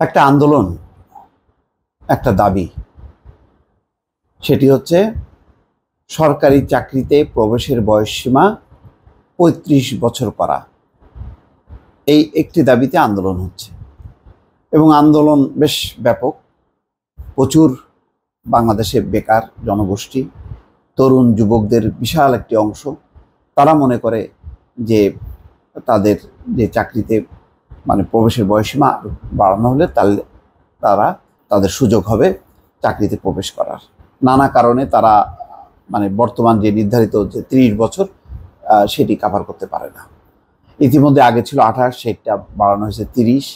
একটা আন্দোলন, একটা দাবি, সেটি হচ্ছে সরকারি চাকরিতে প্রবেশের বয়সসীমা ৩৫ বছর করা। এই একটি দাবিতে আন্দোলন হচ্ছে এবং আন্দোলন বেশ ব্যাপক। প্রচুর বাংলাদেশে বেকার জনগোষ্ঠী, তরুণ যুবকদের বিশাল একটি অংশ, তারা মনে করে যে তাদের যে চাকরিতে প্রবেশের বয়সসীমা বাড়ানো হলে তাদের সুযোগ হবে চাকরিতে প্রবেশ করার। নানা কারণে তারা বর্তমান যে নির্ধারিত যে ৩০ বছর সেটি কাভার করতে পারে না। ইতিমধ্যে আগে ছিল ২৮, সেটা বাড়ানো হয়েছে ৩০।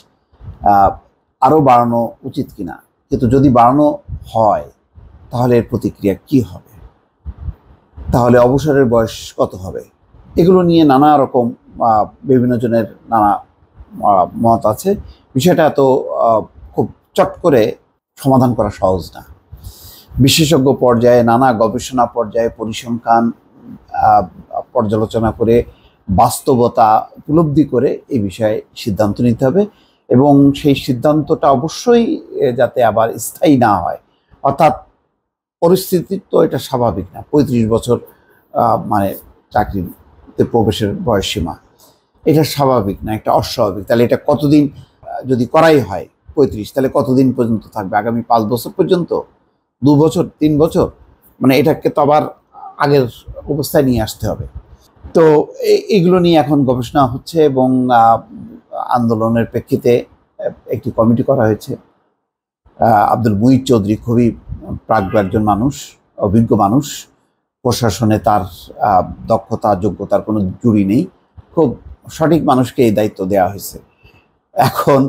আরও বাড়ানো উচিত কিনা, কিন্তু যদি বাড়ানো হয় তাহলে এর প্রতিক্রিয়া কি হবে, তাহলে অবসরের বয়স কত হবে, এগুলো নিয়ে নানা রকম বিভিন্ন জনের নানা মত আছে। বিষয়টা এত খুব চট করে সমাধান করা সহজ না। বিশেষজ্ঞ পর্যায়ে, নানা গবেষণা পর্যায়ে, পরিসংখ্যান পর্যালোচনা করে, বাস্তবতা উপলব্ধি করে এই বিষয়ে সিদ্ধান্ত নিতে হবে এবং সেই সিদ্ধান্তটা অবশ্যই যাতে আবার স্থায়ী না হয়। অর্থাৎ পরিস্থিতি তো এটা স্বাভাবিক না, ৩৫ বছর চাকরিতে প্রবেশের বয়সসীমা, এটা স্বাভাবিক না, একটা অস্বাভাবিক। তাহলে এটা কতদিন, যদি করাই হয় ৩৫, তাহলে কতদিন পর্যন্ত থাকবে? আগামী ৫ বছর পর্যন্ত, ২ বছর, ৩ বছর? এটাকে তো আবার আগের অবস্থায় নিয়ে আসতে হবে। তো এইগুলো নিয়ে এখন গবেষণা হচ্ছে এবং আন্দোলনের প্রেক্ষিতে একটি কমিটি করা হয়েছে। আব্দুল মুঈদ চৌধুরী খুবই প্রাজ্ঞ একজন মানুষ, অভিজ্ঞ মানুষ, প্রশাসনে তার দক্ষতা যোগ্যতার কোনো জুড়ি নেই, খুব সঠিক মানুষকে এই দায়িত্ব দেওয়া হয়েছে। এখন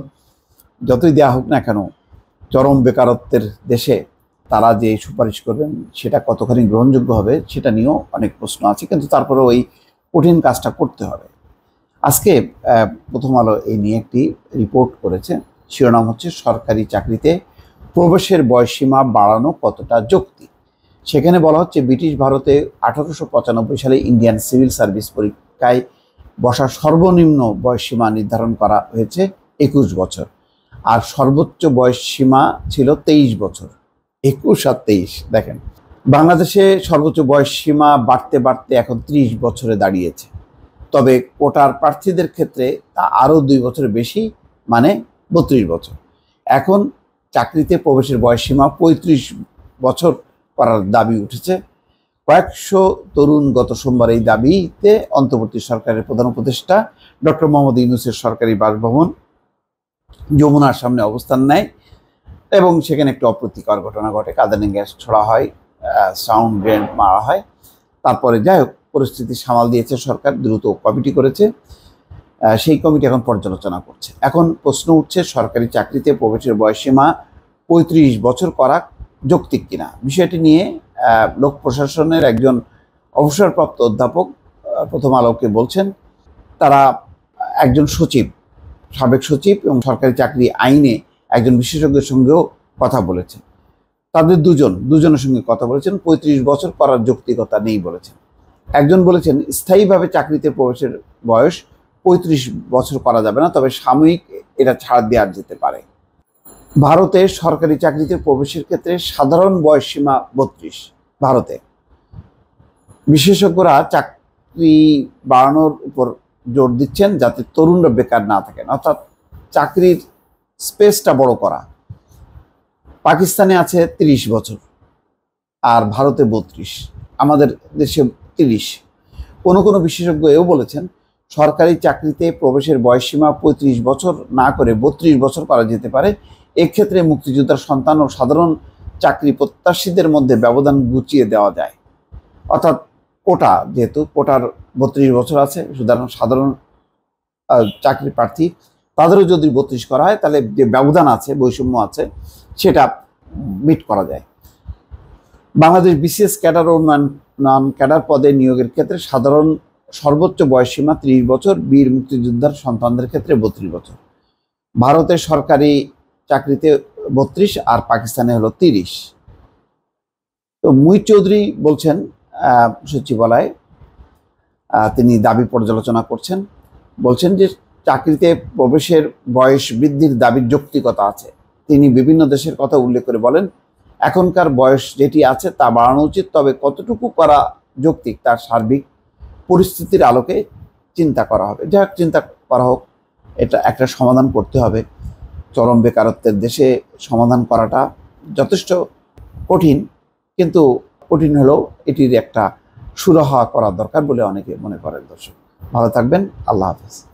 যতই দেওয়া হোক না কেন, চরম বেকারত্বের দেশে তারা যে সুপারিশ করবেন সেটা কতখানি গ্রহণযোগ্য হবে সেটা নিয়েও অনেক প্রশ্ন আছে, কিন্তু তারপরে ওই কঠিন কাজটা করতে হবে। আজকে প্রথম আলো এই নিয়ে একটি রিপোর্ট করেছে, শিরোনাম হচ্ছে সরকারি চাকরিতে প্রবেশের বয়সসীমা বাড়ানো কতটা যৌক্তিক। সেখানে বলা হচ্ছে ব্রিটিশ ভারতে 1895 সালে ইন্ডিয়ান সিভিল সার্ভিস পরীক্ষায় বসার সর্বনিম্ন বয়সসীমা নির্ধারণ করা হয়েছে 21 বছর, আর সর্বোচ্চ বয়সসীমা ছিল 23 বছর। 21 আর 23, দেখেন বাংলাদেশে সর্বোচ্চ বয়সসীমা বাড়তে বাড়তে এখন 30 বছরে দাঁড়িয়েছে। তবে কোটার প্রার্থীদের ক্ষেত্রে তা আরও 2 বছর বেশি, 32 বছর। এখন চাকরিতে প্রবেশের বয়সসীমা 35 বছর করার দাবি উঠেছে। কয়েকশো তরুণ গত সোমবার এই দাবিতে অন্তর্বর্তী সরকারের প্রধান উপদেষ্টা ডক্টর মোহাম্মদ ইউনূসের সরকারি বাসভবন যমুনার সামনে অবস্থান নেয় এবং সেখানে একটি অপ্রীতিকর ঘটনা ঘটে। কাঁদানে গ্যাস ছোড়া হয়, সাউন্ড গ্রেনেড মারা হয়। তারপরে যাই হোক, পরিস্থিতি সামাল দিয়েছে সরকার, দ্রুত কমিটি করেছে, সেই কমিটি এখন পর্যালোচনা করছে। এখন প্রশ্ন উঠছে সরকারি চাকরিতে প্রবেশের বয়সসীমা 35 বছর করা যৌক্তিক কিনা। বিষয়টি নিয়ে লোক প্রশাসনের একজন অবসরপ্রাপ্ত অধ্যাপক প্রথম আলোকে বলছেন, তারা একজন সচিব, সাবেক সচিব এবং সরকারি চাকরি আইনে একজন বিশেষজ্ঞের সঙ্গেও কথা বলেছেন। তাদের দুজনের সঙ্গে কথা বলেছেন, 35 বছর করার যৌক্তিকতা নেই বলেছেন। একজন বলেছেন স্থায়ীভাবে চাকরিতে প্রবেশের বয়স 35 বছর করা যাবে না, তবে সাময়িক এটা ছাড় দেওয়া যেতে পারে। ভারতে সরকারি চাকরিতে প্রবেশের ক্ষেত্রে সাধারণ বয়সসীমা 32। ভারতে বিশেষজ্ঞরা চাকরি বাড়ানোর উপর জোর দিচ্ছেন যাতে তরুণরা বেকার না থাকেন, অর্থাৎ চাকরির স্পেসটা বড় করা। পাকিস্তানে আছে 30 বছর আর ভারতে 32, আমাদের দেশে 30। কোনো বিশেষজ্ঞ এও বলেছেন সরকারি চাকরিতে প্রবেশের বয়সসীমা 35 বছর না করে 32 বছর করা যেতে পারে। এক্ষেত্রে মুক্তিযোদ্ধার সন্তান ও সাধারণ চাকরি প্রত্যাশীদের মধ্যে ব্যবধান ঘুচিয়ে দেওয়া যায়। অর্থাৎ কোটা, যেহেতু কোটার 32 বছর আছে, সুতরাং সাধারণ চাকরি প্রার্থী তাদেরও যদি 32 করা হয় তাহলে যে ব্যবধান আছে, বৈষম্য আছে, সেটা মিট করা যায়। বাংলাদেশ বিসিএস ক্যাডার ও নন ক্যাডার পদে নিয়োগের ক্ষেত্রে সাধারণ সর্বোচ্চ বয়সসীমা 30 বছর, বীর মুক্তিযোদ্ধার সন্তানদের ক্ষেত্রে 32 বছর। ভারতের সরকারি চাকরিতে 32 আর পাকিস্তানে হলো 30। তো মুঈদ চৌধুরী বলছেন, সচিবালয় তিনি দাবি পর্যালোচনা করছেন, বলছেন যে চাকরিতে প্রবেশের বয়স বৃদ্ধির দাবির যৌক্তিকতা আছে। তিনি বিভিন্ন দেশের কথা উল্লেখ করে বলেন, এখনকার বয়স যেটি আছে তা বাড়ানো উচিত, তবে কতটুকু করা যৌক্তিক তার সার্বিক পরিস্থিতির আলোকে চিন্তা করা হবে। যাই হোক, চিন্তা করা হোক, এটা একটা সমাধান করতে হবে। চরম বেকারত্বের দেশে সমাধান করাটা যথেষ্ট কঠিন, কিন্তু কঠিন হলেও এটির একটা সুরাহা করা দরকার বলে অনেকে মনে করেন। দর্শক ভালো থাকবেন, আল্লাহ হাফেজ।